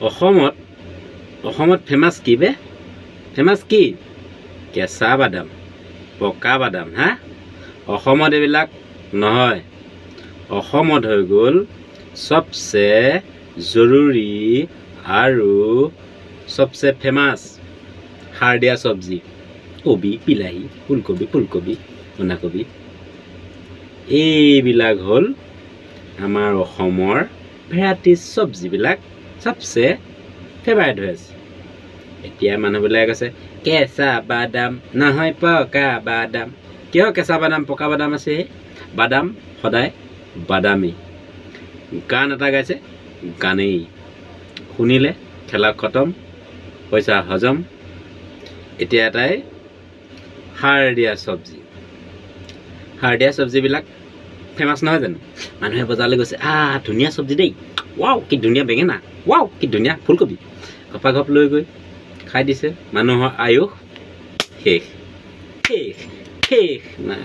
অসমত অসমত ফেমাছ কি বে ফেমাছ কি কেঁচা বাদাম পকা বাদাম হা অসমত এইবিলাক নহয় অসমত হৈ গ'ল সবচে জৰুৰী আৰু সবচে ফেমাছ সাৰ দিয়া চব্জি কবি বিলাহী ফুলকবি বন্ধাকবি এইবিলাক হ'ল আমাৰ অসমৰ ভেৰাইটিজ চব্জিবিলাক সবচে ফেভাৰেট হৈ আছে এতিয়া মানুহবিলাকে কৈছে কেঁচা বাদাম নহয় পকা বাদাম কিয় কেঁচা বাদাম পকা বাদাম আছে বাদাম সদায় বাদামেই গান এটা গাইছে গানেই শুনিলে খেলা খতম পইচা হজম এতিয়া এটাই সাৰ দিয়া চব্জিবিলাক ফেমাছ নহয় জানো মানুহে বজাৰলৈ গৈছে ধুনীয়া চব্জি দেই ৱাও কি ধুনীয়া বেঙেনা ৱাও কি ধুনীয়া ফুলকবি ঘপা লৈ গৈ খাই দিছে মানুহৰ আয়ুস শেষ নাই